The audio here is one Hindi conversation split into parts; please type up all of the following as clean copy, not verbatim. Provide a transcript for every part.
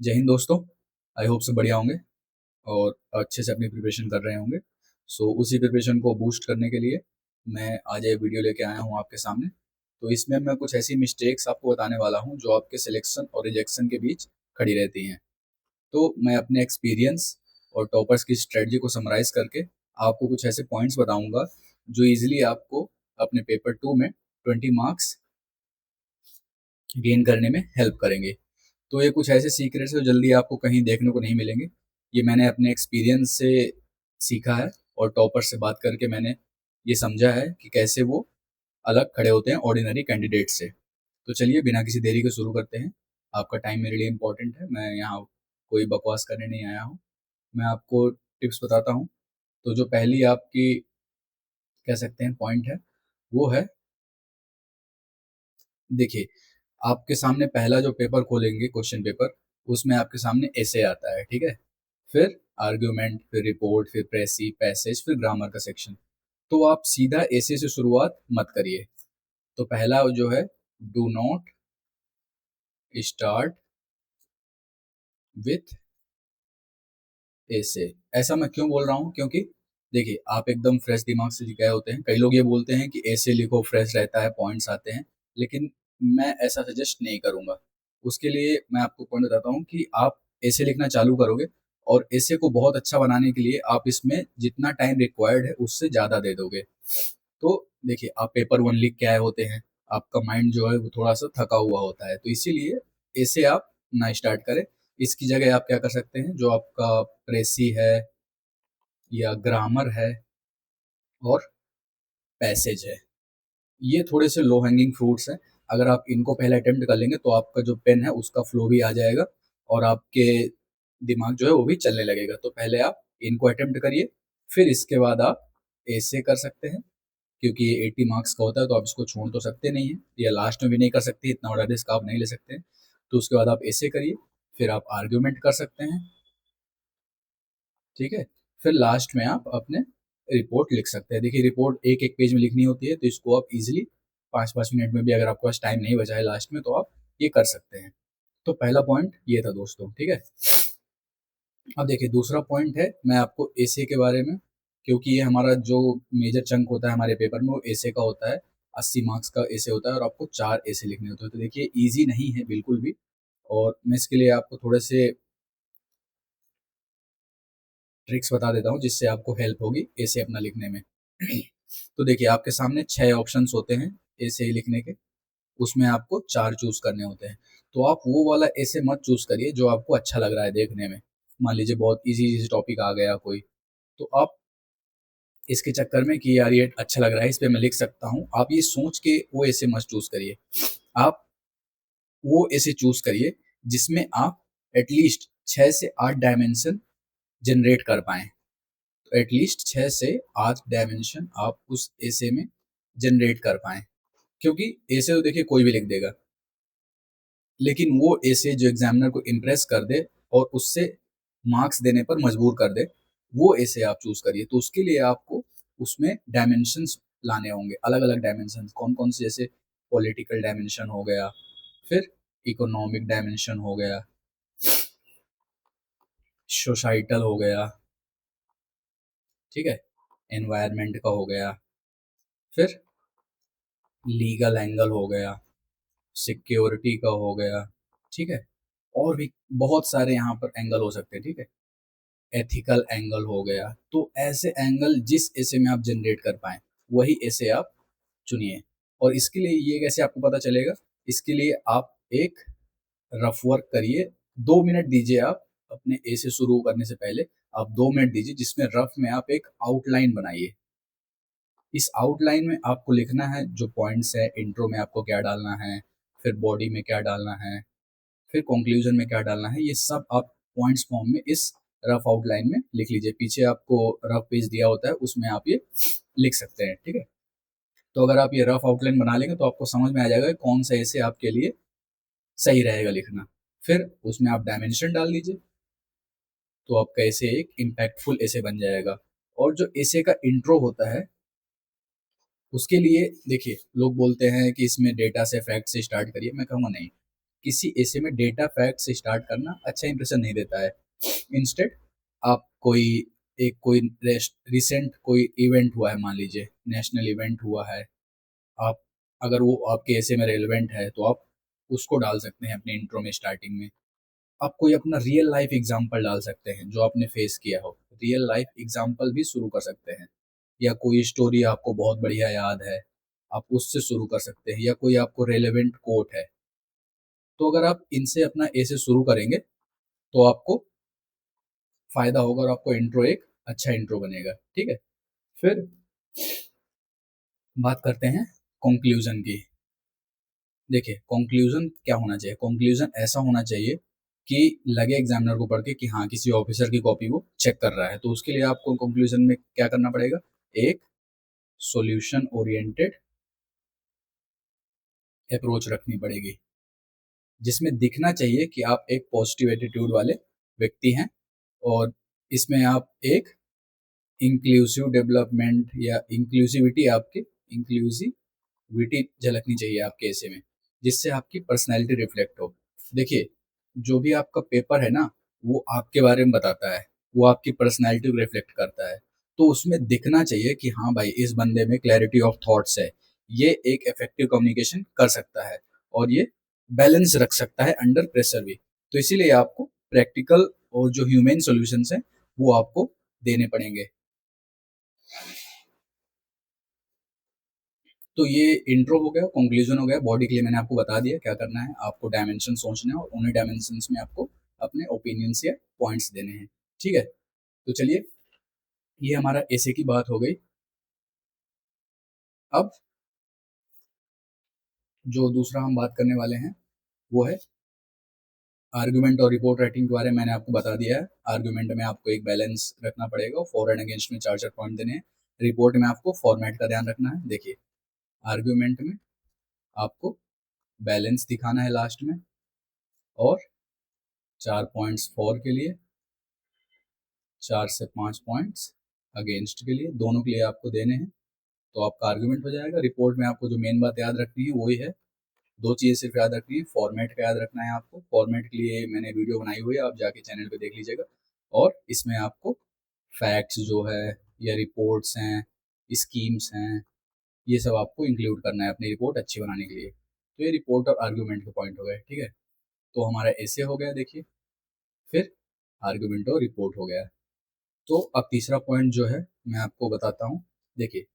जय हिंद दोस्तों। आई होप सब बढ़िया होंगे और अच्छे से अपनी प्रिपरेशन कर रहे होंगे। उसी प्रिपरेशन को बूस्ट करने के लिए मैं आज ये वीडियो लेके आया हूँ आपके सामने। तो इसमें मैं कुछ ऐसी मिस्टेक्स आपको बताने वाला हूँ जो आपके सिलेक्शन और रिजेक्शन के बीच खड़ी रहती हैं। तो मैं अपने एक्सपीरियंस और टॉपर्स की स्ट्रेटजी को समराइज करके आपको कुछ ऐसे पॉइंट्स बताऊंगा जो इजीली आपको अपने पेपर 2 में 20 मार्क्स गेन करने में हेल्प करेंगे। तो ये कुछ ऐसे सीक्रेट्स हैं जो जल्दी आपको कहीं देखने को नहीं मिलेंगे। ये मैंने अपने एक्सपीरियंस से सीखा है और टॉपर से बात करके मैंने ये समझा है कि कैसे वो अलग खड़े होते हैं ऑर्डिनरी कैंडिडेट से। तो चलिए बिना किसी देरी के शुरू करते हैं। आपका टाइम मेरे लिए इम्पोर्टेंट है, मैं यहाँ कोई बकवास करने नहीं आया हूँ। मैं आपको टिप्स बताता हूँ। तो जो पहली आपकी कह सकते हैं पॉइंट है वो है, देखिए आपके सामने पहला जो पेपर खोलेंगे क्वेश्चन पेपर, उसमें आपके सामने ऐसे आता है, ठीक है। फिर आर्ग्यूमेंट, फिर रिपोर्ट, फिर प्रेसी, पैसेज, फिर ग्रामर का सेक्शन। तो आप सीधा ऐसे से शुरुआत मत करिए। तो पहला जो है, डू नॉट स्टार्ट विथ ऐसे। ऐसा मैं क्यों बोल रहा हूँ, क्योंकि देखिए आप एकदम फ्रेश दिमाग से गए होते हैं। कई लोग ये बोलते हैं कि ऐसे लिखो, फ्रेश रहता है, पॉइंट्स आते हैं, लेकिन मैं ऐसा सजेस्ट नहीं करूंगा। उसके लिए मैं आपको पॉइंट बताता हूँ कि आप ऐसे लिखना चालू करोगे और ऐसे को बहुत अच्छा बनाने के लिए आप इसमें जितना टाइम रिक्वायर्ड है उससे ज़्यादा दे दोगे। तो देखिए आप पेपर 1 लिख के आए होते हैं, आपका माइंड जो है वो थोड़ा सा थका हुआ होता है, तो इसीलिए ऐसे आप ना स्टार्ट करें। इसकी जगह आप क्या कर सकते हैं, जो आपका प्रेसी है या ग्रामर है और पैसेज है, ये थोड़े से लो हैंगिंग फ्रूट्स हैं। अगर आप इनको पहले अटेम्प्ट कर लेंगे तो आपका जो पेन है उसका फ्लो भी आ जाएगा और आपके दिमाग जो है वो भी चलने लगेगा। तो पहले आप इनको अटेम्प्ट करिए, फिर इसके बाद आप ऐसे कर सकते हैं, क्योंकि ये 80 मार्क्स का होता है तो आप इसको छोड़ तो सकते नहीं हैं, या लास्ट में भी नहीं कर सकते, इतना बड़ा रिस्क आप नहीं ले सकते। तो उसके बाद आप ऐसे करिए, फिर आप आर्ग्यूमेंट कर सकते हैं, ठीक है। फिर लास्ट में आप अपने रिपोर्ट लिख सकते हैं। देखिए रिपोर्ट एक एक पेज में लिखनी होती है, तो इसको आप इजीली 5-5 मिनट में भी, अगर आपके पास टाइम नहीं बचा है लास्ट में, तो आप ये कर सकते हैं। तो पहला पॉइंट ये था दोस्तों, ठीक है। अब देखिए दूसरा पॉइंट है मैं आपको एसे के बारे में, क्योंकि ये हमारा जो मेजर चंक होता है हमारे पेपर में वो एसे का होता है। 80 मार्क्स का एसे होता है और आपको 4 एसे लिखने होते हैं। तो देखिए ईजी नहीं है बिल्कुल भी, और मैं इसके लिए आपको थोड़े से ट्रिक्स बता देता हूँ जिससे आपको हेल्प होगी ऐसे अपना लिखने में। तो देखिए आपके सामने 6 ऑप्शंस होते हैं ऐसे लिखने के, उसमें आपको 4 चूज करने होते हैं। तो आप वो वाला ऐसे मत चूज करिए जो आपको अच्छा लग रहा है देखने में। मान लीजिए बहुत इजी इजी टॉपिक आ गया कोई, तो आप इसके चक्कर में कि यार ये अच्छा लग रहा है, इस पे मैं लिख सकता हूँ, आप ये सोच के वो ऐसे मत चूज करिए। आप वो ऐसे चूज करिए जिसमें आप एटलीस्ट 6 से 8 डायमेंशन जनरेट कर पाएं। तो एटलीस्ट 6 से 8 डायमेंशन आप उस ऐसे में जनरेट कर पाएं, क्योंकि ऐसे तो देखिए कोई भी लिख देगा, लेकिन वो ऐसे जो एग्जामिनर को इम्प्रेस कर दे और उससे मार्क्स देने पर मजबूर कर दे, वो ऐसे आप चूज करिए। तो उसके लिए आपको उसमें डायमेंशंस लाने होंगे, अलग अलग डायमेंशन। कौन कौन से, जैसे पॉलिटिकल डायमेंशन हो गया, फिर इकोनॉमिक डायमेंशन हो गया, सोसाइटल हो गया, ठीक है, एनवायरनमेंट का हो गया, फिर लीगल एंगल हो गया, सिक्योरिटी का हो गया, ठीक है। और भी बहुत सारे यहाँ पर एंगल हो सकते हैं, ठीक है। एथिकल एंगल हो गया। तो ऐसे एंगल जिस ऐसे में आप जनरेट कर पाए वही ऐसे आप चुनिए। और इसके लिए ये कैसे आपको पता चलेगा, इसके लिए आप एक रफ वर्क करिए। 2 मिनट दीजिए आप अपने ए से शुरू करने से पहले, आप 2 मिनट दीजिए जिसमें रफ में आप एक आउटलाइन बनाइए। इस आउटलाइन में आपको लिखना है जो पॉइंट्स है, इंट्रो में आपको क्या डालना है, फिर बॉडी में क्या डालना है, फिर कंक्लूजन में क्या डालना है, ये सब आप पॉइंट्स फॉर्म में इस रफ आउटलाइन में लिख लीजिए। पीछे आपको रफ पेज दिया होता है, उसमें आप ये लिख सकते हैं, ठीक है। तो अगर आप ये रफ आउटलाइन बना लेंगे तो आपको समझ में आ जाएगा कि कौन सा ऐसे आपके लिए सही रहेगा लिखना। फिर उसमें आप डायमेंशन डाल दीजिए, तो आपका ऐसे एक इम्पैक्टफुल ऐसे बन जाएगा। और जो ऐसे का इंट्रो होता है उसके लिए देखिए लोग बोलते हैं कि इसमें डेटा से फैक्ट से स्टार्ट करिए, मैं कहूँगा नहीं। किसी ऐसे में डेटा फैक्ट से स्टार्ट करना अच्छा इंप्रेशन नहीं देता है। इंस्टेड आप कोई रिसेंट कोई इवेंट हुआ है, मान लीजिए नेशनल इवेंट हुआ है, आप अगर वो आपके ऐसे में रेलेवेंट है तो आप उसको डाल सकते हैं अपने इंट्रो में स्टार्टिंग में। आप कोई अपना रियल लाइफ एग्जांपल डाल सकते हैं जो आपने फेस किया हो, रियल लाइफ एग्जांपल भी शुरू कर सकते हैं। या कोई स्टोरी आपको बहुत बढ़िया याद है, आप उससे शुरू कर सकते हैं, या कोई आपको रेलेवेंट कोट है। तो अगर आप इनसे अपना ऐसे शुरू करेंगे तो आपको फायदा होगा और आपको इंट्रो एक अच्छा इंट्रो बनेगा। ठीक है, फिर बात करते हैं कंक्लूजन की। देखिए कंक्लूजन क्या होना चाहिए, कंक्लूजन ऐसा होना चाहिए कि लगे एग्जामिनर को पढ़ के कि हाँ किसी ऑफिसर की कॉपी वो चेक कर रहा है। तो उसके लिए आपको कंक्लूजन में क्या करना पड़ेगा, एक सॉल्यूशन ओरिएंटेड अप्रोच रखनी पड़ेगी, जिसमें दिखना चाहिए कि आप एक पॉजिटिव एटीट्यूड वाले व्यक्ति हैं, और इसमें आप एक इंक्लूसिव डेवलपमेंट या इंक्लूसिविटी, आपकी इंक्लूसिविटी झलकनी चाहिए आपके ऐसे में, जिससे आपकी पर्सनैलिटी रिफ्लेक्ट हो। देखिए जो भी आपका पेपर है ना, वो आपके बारे में बताता है, वो आपकी पर्सनैलिटी को रिफ्लेक्ट करता है। तो उसमें दिखना चाहिए कि हाँ भाई इस बंदे में क्लैरिटी ऑफ थॉट्स है, ये एक इफेक्टिव कम्युनिकेशन कर सकता है, और ये बैलेंस रख सकता है अंडर प्रेशर भी। तो इसीलिए आपको प्रैक्टिकल और जो ह्यूमन सॉल्यूशंस हैं वो आपको देने पड़ेंगे। तो ये इंट्रो हो गया, कंक्लूजन हो गया, बॉडी के लिए मैंने आपको बता दिया क्या करना है, आपको डायमेंशन सोचना है और उन्हीं डायमेंशंस में आपको अपने ओपिनियंस या पॉइंट्स देने हैं। ठीक है, तो चलिए ये हमारा ऐसे की बात हो गई। अब जो दूसरा हम बात करने वाले हैं वो है आर्गुमेंट और रिपोर्ट राइटिंग के बारे में मैंने आपको बता दिया है। आर्गुमेंट में आपको एक बैलेंस रखना पड़ेगा, फॉर एंड अगेंस्ट में चार चार पॉइंट देने हैं। रिपोर्ट में आपको फॉर्मेट का ध्यान रखना है। देखिए आर्गुमेंट में आपको बैलेंस दिखाना है लास्ट में, और 4 पॉइंट्स फॉर के लिए, 4 से 5 पॉइंट्स अगेंस्ट के लिए, दोनों के लिए आपको देने हैं। तो आपका आर्गुमेंट हो जाएगा। रिपोर्ट में आपको जो मेन बात याद रखनी है वही है, दो चीज़ें सिर्फ याद रखनी है। फॉर्मेट का याद रखना है आपको, फॉर्मेट के लिए मैंने वीडियो बनाई हुई है, आप जाके चैनल पे देख लीजिएगा। और इसमें आपको फैक्ट्स जो है या रिपोर्ट्स हैं, स्कीम्स हैं, ये सब आपको इंक्लूड करना है अपनी रिपोर्ट अच्छी बनाने के लिए। तो ये रिपोर्ट और आर्गुमेंट के पॉइंट हो गए। ठीक है, तो हमारा ऐसे हो गया देखिए, फिर आर्गुमेंट और रिपोर्ट हो गया। तो अब तीसरा पॉइंट जो है मैं आपको बताता हूँ। देखिए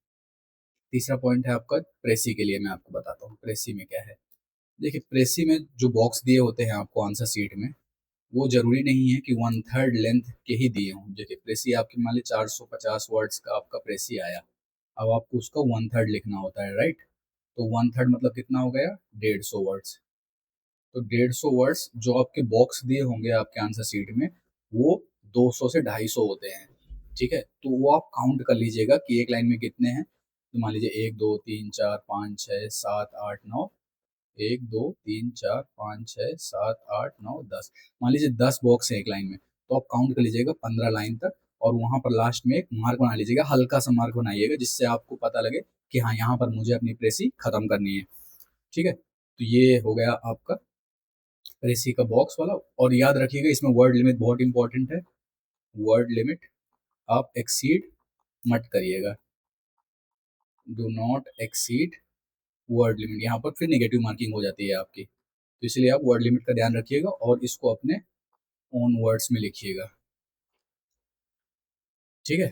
तीसरा पॉइंट है आपका प्रेसी के लिए, मैं आपको बताता हूँ प्रेसी में क्या है। देखिए प्रेसी में जो बॉक्स दिए होते हैं आपको आंसर सीट में, वो जरूरी नहीं है कि 1/3 लेंथ के ही दिए हों। देखिए प्रेसी आपकी मान ली 450 वर्ड्स का आपका प्रेसी आया, अब आपको उसका 1/3 लिखना होता है, राइट। तो 1/3 मतलब कितना हो गया, 150 वर्ड्स। तो 150 वर्ड्स जो आपके बॉक्स दिए होंगे आपके आंसर शीट में, वो 200 से 250 होते हैं। ठीक है, तो वो आप काउंट कर लीजिएगा कि एक लाइन में कितने हैं। तो मान लीजिए 1 2 3 4 5 6 7 8 9, 1 2 3 4 5 6 7 8 9 10, मान लीजिए 10 बॉक्स है एक लाइन में। तो आप काउंट कर लीजिएगा 15 लाइन तक, और वहां पर लास्ट में एक मार्क बना लीजिएगा, हल्का सा मार्क बनाइएगा, जिससे आपको पता लगे कि हाँ यहाँ पर मुझे अपनी प्रेसी खत्म करनी है। ठीक है, तो ये हो गया आपका रेसी का बॉक्स वाला। और याद रखिएगा इसमें वर्ड लिमिट बहुत इंपॉर्टेंट है, वर्ड लिमिट आप एक्सीड मत करिएगा, do not exceed word limit. यहाँ पर फिर नेगेटिव मार्किंग हो जाती है आपकी, तो इसलिए आप वर्ड लिमिट का ध्यान रखिएगा और इसको अपने ओन वर्ड्स में लिखिएगा। ठीक है,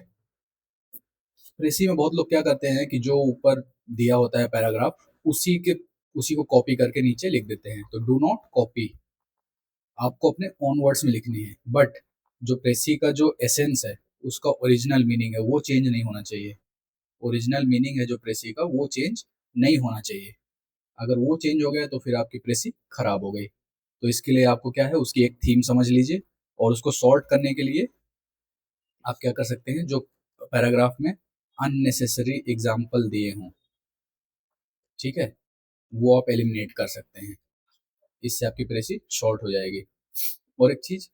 रेसी में बहुत लोग क्या करते हैं कि जो ऊपर दिया होता है पैराग्राफ, उसी को कॉपी करके नीचे लिख देते हैं। तो डू नॉट कॉपी, आपको अपने ओन वर्ड्स में लिखनी है। बट जो प्रेसी का जो एसेंस है, उसका ओरिजिनल मीनिंग है, वो चेंज नहीं होना चाहिए। ओरिजिनल मीनिंग है जो प्रेसी का, वो चेंज नहीं होना चाहिए। अगर वो चेंज हो गया तो फिर आपकी प्रेसी खराब हो गई। तो इसके लिए आपको क्या है, उसकी एक थीम समझ लीजिए, और उसको सॉर्ट करने के लिए आप क्या कर सकते हैं, जो पैराग्राफ में अननेसेसरी एग्जाम्पल दिए हों, ठीक है, वो आप एलिमिनेट कर सकते हैं। इससे आपकी प्रेसी शॉर्ट हो जाएगी। और एक चीज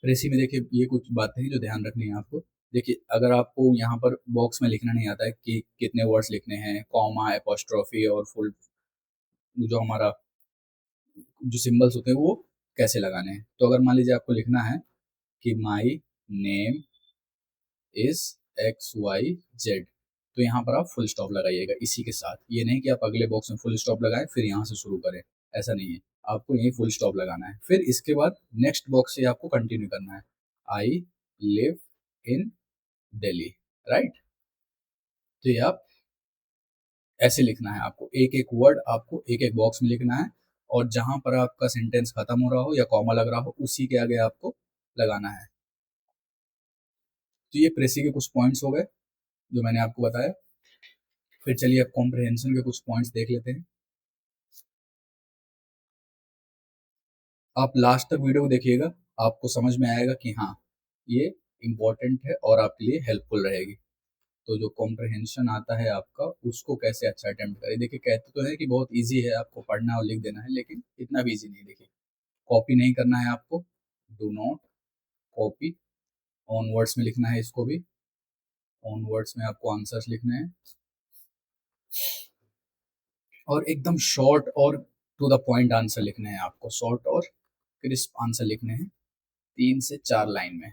रेसी में देखिए, ये कुछ बातें हैं जो ध्यान रखनी है आपको। देखिए अगर आपको यहाँ पर बॉक्स में लिखना नहीं आता है कि कितने वर्ड्स लिखने हैं, कॉमा एपोस्ट्रोफी और फुल जो हमारा जो सिंबल्स होते हैं वो कैसे लगाने हैं। तो अगर मान लीजिए आपको लिखना है कि my name is X Y Z, तो यहाँ पर आप फुल स्टॉप लगाइएगा इसी के साथ। ये नहीं कि आप अगले बॉक्स में फुल स्टॉप लगाएं फिर यहाँ से शुरू करें, ऐसा नहीं है। आपको यही फुल स्टॉप लगाना है। फिर इसके बाद नेक्स्ट बॉक्स से आपको कंटिन्यू करना है, I live in Delhi, right. तो ये आप ऐसे लिखना है, आपको एक एक वर्ड आपको एक एक बॉक्स में लिखना है, और जहां पर आपका सेंटेंस खत्म हो रहा हो या कॉमा लग रहा हो उसी के आगे आपको लगाना है। तो ये प्रेसी के कुछ पॉइंट्स हो गए जो मैंने आपको बताया। फिर चलिए अब कॉम्प्रिहेंशन के कुछ पॉइंट्स देख लेते हैं। आप लास्ट तक वीडियो को देखिएगा, आपको समझ में आएगा कि हाँ ये इम्पोर्टेंट है और आपके लिए हेल्पफुल रहेगी। तो जो कॉम्प्रिहेंशन आता है आपका, उसको कैसे अच्छा अटेम्प्ट करें। देखिए कहते तो है कि बहुत इजी है, आपको पढ़ना और लिख देना है, लेकिन इतना भी इजी नहीं। देखिए कॉपी नहीं करना है आपको, do not copy. On words में लिखना है इसको भी, ऑन वर्ड्स में आपको आंसर्स लिखने हैं, और एकदम शॉर्ट और टू द पॉइंट आंसर लिखने हैं आपको, शॉर्ट और क्रिस्प आंसर लिखने हैं 3 से 4 लाइन में,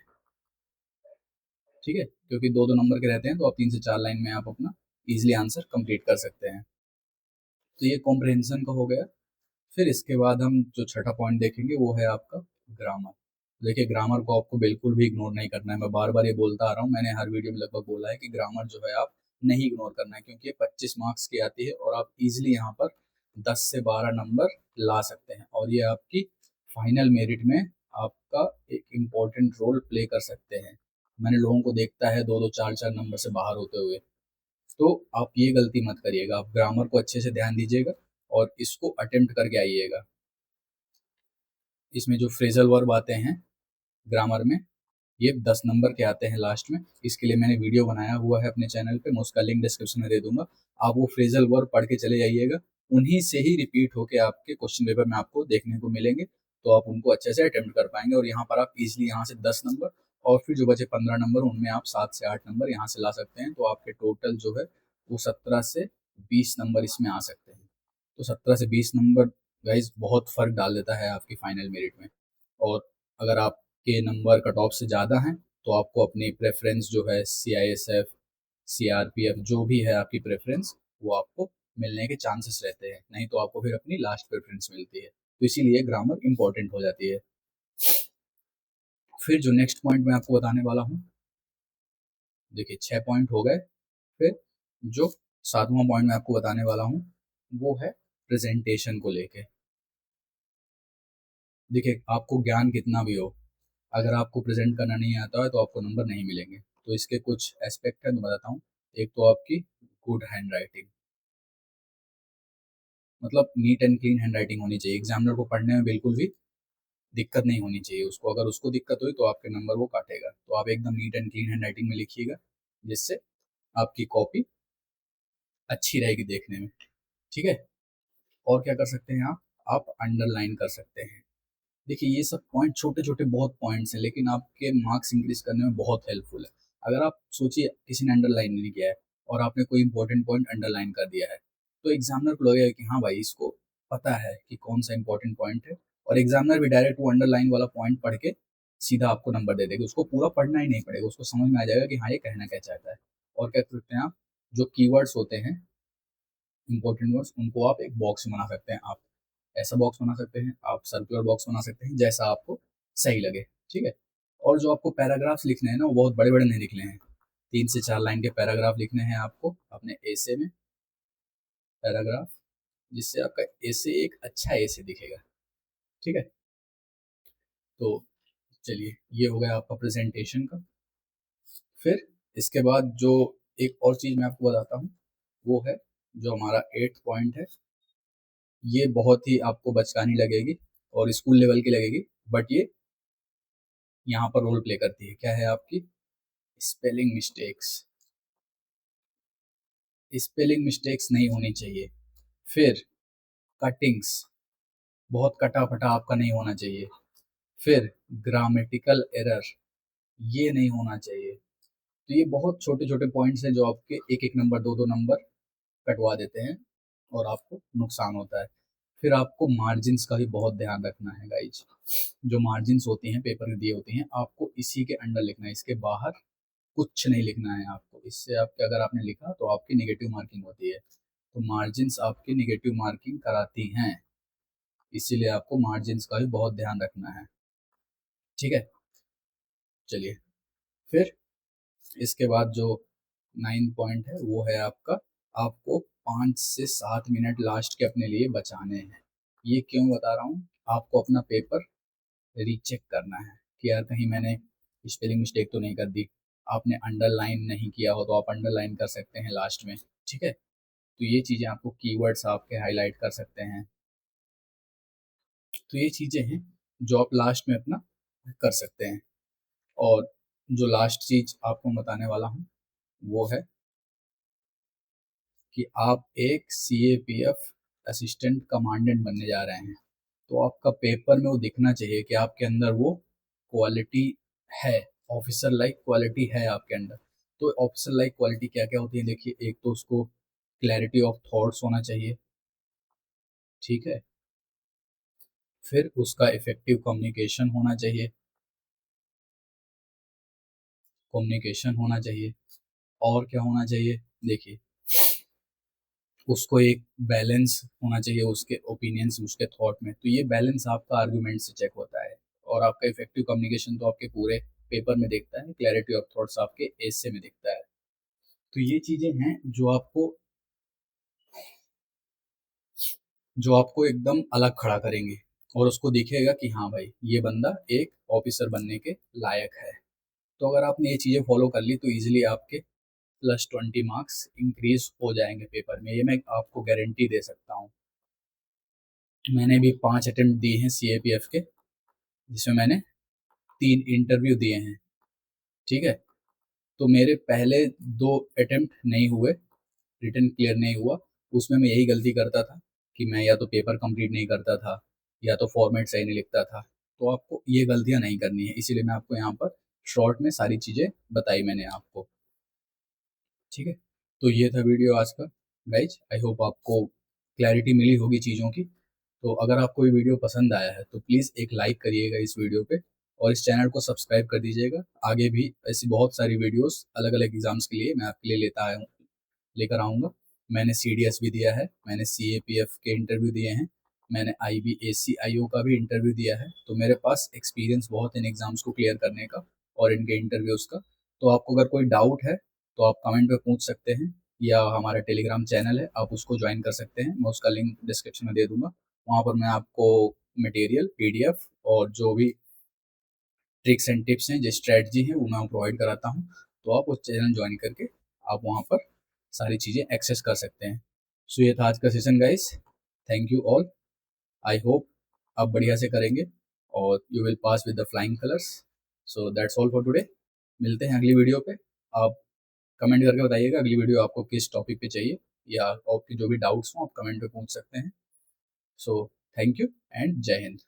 ठीक है। क्योंकि दो दो नंबर के रहते हैं तो आप 3 से 4 लाइन में आप अपना इजिली आंसर कंप्लीट कर सकते हैं। तो ये कॉम्प्रिहेंशन का हो गया। फिर इसके बाद हम जो छठा पॉइंट देखेंगे वो है आपका ग्रामर। देखिए ग्रामर को आपको बिल्कुल भी इग्नोर नहीं करना है। मैं बार बार ये बोलता आ रहा हूँ, मैंने हर वीडियो में लगभग बोला है कि ग्रामर जो है आप नहीं इग्नोर करना है, क्योंकि ये 25 मार्क्स की आती है और आप इजिली यहाँ पर 10 से 12 नंबर ला सकते हैं, और ये आपकी फाइनल मेरिट में आपका एक इम्पोर्टेंट रोल प्ले कर सकते हैं। मैंने लोगों को देखता है 2-2 4-4 नंबर से बाहर होते हुए। तो आप ये गलती मत करिएगा, आप ग्रामर को अच्छे से ध्यान दीजिएगा और इसको अटेम्प्ट करके आइएगा। इसमें जो फ्रेजल वर्ब आते हैं ग्रामर में, ये 10 नंबर के आते हैं लास्ट में। इसके लिए मैंने वीडियो बनाया हुआ है अपने चैनल पे, मैं उसका लिंक डिस्क्रिप्शन में दे दूंगा। आप वो फ्रेजल वर्ब पढ़ के चले जाइएगा, उन्हीं से ही रिपीट होके आपके क्वेश्चन पेपर में आपको देखने को मिलेंगे। तो आप उनको अच्छे से अटेम्प्ट कर पाएंगे, और यहाँ पर आप इजिली यहाँ से 10 नंबर, और फिर जो बचे 15 नंबर उनमें आप 7 से 8 नंबर यहाँ से ला सकते हैं। तो आपके टोटल जो है वो 17 से 20 नंबर इसमें आ सकते हैं। तो 17 से 20 नंबर गाइज बहुत फर्क डाल देता है आपकी फाइनल मेरिट में। और अगर आपके नंबर कट ऑफ से ज़्यादा हैं तो आपको अपनी प्रेफरेंस जो है CISF, CRPF जो भी है आपकी प्रेफरेंस, वो आपको मिलने के चांसेस रहते हैं, नहीं तो आपको फिर अपनी लास्ट प्रेफरेंस मिलती है। तो इसीलिए ग्रामर इंपॉर्टेंट हो जाती है। फिर जो नेक्स्ट पॉइंट मैं आपको बताने वाला हूँ, देखिए 6 पॉइंट हो गए। फिर जो 7वां पॉइंट मैं आपको बताने वाला हूँ वो है प्रेजेंटेशन को लेके। देखिए आपको ज्ञान कितना भी हो, अगर आपको प्रेजेंट करना नहीं आता है तो आपको नंबर नहीं मिलेंगे। तो इसके कुछ एस्पेक्ट है तो बताता हूँ। एक तो आपकी गुड हैंड राइटिंग, मतलब neat and clean hand writing होनी चाहिए। एग्जामिनर को पढ़ने में बिल्कुल भी दिक्कत नहीं होनी चाहिए उसको, अगर उसको दिक्कत हुई तो आपके नंबर वो काटेगा। तो आप एकदम neat and clean hand writing में लिखिएगा, जिससे आपकी कॉपी अच्छी रहेगी देखने में, ठीक है। और क्या कर सकते हैं आप अंडरलाइन कर सकते हैं। देखिए ये सब पॉइंट छोटे छोटे बहुत पॉइंट्स हैं, लेकिन आपके मार्क्स इंक्रीज करने में बहुत हेल्पफुल है। अगर आप सोचिए किसी ने अंडरलाइन नहीं किया है और आपने कोई इंपॉर्टेंट पॉइंट अंडरलाइन कर दिया है, तो एग्जामिनर को लगेगा कि हाँ भाई इसको पता है कि कौन सा इंपॉर्टेंट पॉइंट है, और एग्जामिनर भी डायरेक्ट वो अंडरलाइन वाला पॉइंट पढ़ के सीधा आपको नंबर दे देगा। उसको पूरा पढ़ना ही नहीं पड़ेगा, उसको समझ में आ जाएगा कि हाँ ये कहना क्या चाहता है। और क्या कर सकते हैं आप, जो कीवर्ड्स होते हैं इंपॉर्टेंट वर्ड्स, उनको आप एक बॉक्स बना सकते हैं। आप ऐसा बॉक्स बना सकते हैं, आप सर्कुलर बॉक्स बना सकते हैं, जैसा आपको सही लगे, ठीक है। और जो आपको पैराग्राफ्स लिखने हैं ना, वो बहुत बड़े बड़े नहीं लिखने हैं। 3 से 4 लाइन के पैराग्राफ लिखने हैं आपको अपने एसे में, पैराग्राफ, जिससे आपका एसे एक अच्छा एसे दिखेगा, ठीक है। तो चलिए ये हो गया आपका प्रेजेंटेशन का। फिर इसके बाद जो एक और चीज़ मैं आपको बताता हूँ वो है जो हमारा 8th पॉइंट है। ये बहुत ही आपको बचकानी लगेगी और स्कूल लेवल की लगेगी, बट ये यहाँ पर रोल प्ले करती है। क्या है आपकी स्पेलिंग मिस्टेक्स। स्पेलिंग मिस्टेक्स नहीं होनी चाहिए। फिर कटिंग्स, बहुत कटा फटा आपका नहीं होना चाहिए। फिर ग्रामेटिकल एरर, ये नहीं होना चाहिए। तो ये बहुत छोटे छोटे पॉइंट्स हैं जो आपके एक एक नंबर दो दो नंबर कटवा देते हैं और आपको नुकसान होता है। फिर आपको मार्जिन्स का भी बहुत ध्यान रखना है गाइज। जो मार्जिन्स होती हैं पेपर में दिए होती हैं, आपको इसी के अंडर लिखना है, इसके बाहर कुछ नहीं लिखना है आपको। इससे आपके अगर आपने लिखा तो आपकी नेगेटिव मार्किंग होती है। तो मार्जिन्स आपकी नेगेटिव मार्किंग कराती हैं, इसीलिए आपको मार्जिन्स का भी बहुत ध्यान रखना है। ठीक है, चलिए फिर इसके बाद जो 9 पॉइंट है वो है आपका, आपको 5 से 7 मिनट लास्ट के अपने लिए बचाने हैं। ये क्यों बता रहा हूँ, आपको अपना पेपर रीचेक करना है कि यार कहीं मैंने स्पेलिंग मिस्टेक तो नहीं कर दी। आपने अंडरलाइन नहीं किया हो तो आप अंडरलाइन कर सकते हैं लास्ट में। ठीक है, तो ये चीज़ें आपको कीवर्ड्स आपके हाईलाइट कर सकते हैं। तो ये चीज़ें हैं जो आप लास्ट में अपना कर सकते हैं। और जो लास्ट चीज़ आपको बताने वाला हूँ वो है कि आप एक CAPF असिस्टेंट कमांडेंट बनने जा रहे हैं। तो आपका पेपर में वो दिखना चाहिए कि आपके अंदर वो क्वालिटी है, ऑफिसर लाइक क्वालिटी है आपके अंदर। तो ऑफिसर लाइक क्वालिटी क्या क्या होती है, देखिए, एक तो उसको क्लैरिटी ऑफ थॉट्स होना चाहिए। ठीक है, फिर उसका इफेक्टिव कम्युनिकेशन होना चाहिए, कम्युनिकेशन होना चाहिए। और क्या होना चाहिए, देखिए, उसको एक बैलेंस होना चाहिए उसके ओपिनियंस, उसके थॉट में। तो ये बैलेंस आपका आर्गुमेंट से चेक होता है। और आपका इफेक्टिव कम्युनिकेशन तो आपके पूरे पेपर में दिखता है, क्लैरिटी ऑफ थॉट्स आपके एसे में दिखता है। तो ये चीजें हैं जो आपको एकदम अलग खड़ा करेंगे, और उसको दिखेगा कि हाँ भाई ये बंदा एक ऑफिसर बनने के लायक है। तो अगर आपने ये चीजें फॉलो कर ली तो इजीली आपके +20 मार्क्स इंक्रीज हो जाएंगे पेपर में, ये मैं आपको गारंटी दे सकता हूँ। मैंने भी 5 अटेम्प्ट दिए हैं CAPF के, जिसमें मैंने 3 इंटरव्यू दिए हैं। ठीक है, तो मेरे पहले 2 अटेम्प्ट नहीं हुए, रिटर्न क्लियर नहीं हुआ। उसमें मैं यही गलती करता था कि मैं या तो पेपर कंप्लीट नहीं करता था या तो फॉर्मेट सही नहीं लिखता था। तो आपको ये गलतियां नहीं करनी है, इसीलिए मैं आपको यहाँ पर शॉर्ट में सारी चीज़ें बताई मैंने आपको। ठीक है, तो ये था वीडियो आज का गाइज। आई होप आपको क्लैरिटी मिली होगी चीज़ों की। तो अगर आपको ये वीडियो पसंद आया है तो प्लीज़ एक लाइक करिएगा इस वीडियो पे, और इस चैनल को सब्सक्राइब कर दीजिएगा। आगे भी ऐसी बहुत सारी वीडियोस अलग अलग एग्जाम्स के लिए मैं आपके लिए लेकर आऊँगा। मैंने CDS भी दिया है, मैंने CAPF के इंटरव्यू दिए हैं, मैंने IBACIO का भी इंटरव्यू दिया है। तो मेरे पास एक्सपीरियंस बहुत है इन एग्ज़ाम्स को क्लियर करने का और इनके इंटरव्यूज़ का। तो आपको अगर कोई डाउट है तो आप कमेंट में पूछ सकते हैं, या हमारा टेलीग्राम चैनल है आप उसको ज्वाइन कर सकते हैं, मैं उसका लिंक डिस्क्रिप्शन में दे दूंगा। वहाँ पर मैं आपको मटेरियल PDF और जो भी ट्रिक्स एंड टिप्स हैं, जो स्ट्रेटजी है, वो मैं प्रोवाइड कराता हूँ। तो आप उस चैनल ज्वाइन करके आप वहाँ पर सारी चीज़ें एक्सेस कर सकते हैं। सो ये था आज का session guys, thank you all. I hope आप बढ़िया से करेंगे और you will pass with the flying colours. So that's all for today, मिलते हैं अगली वीडियो पे। आप कमेंट करके बताइएगा अगली वीडियो आपको किस टॉपिक पे चाहिए, या आपके जो भी डाउट्स हो आप कमेंट पे पूछ सकते हैं। सो थैंक यू एंड जय हिंद।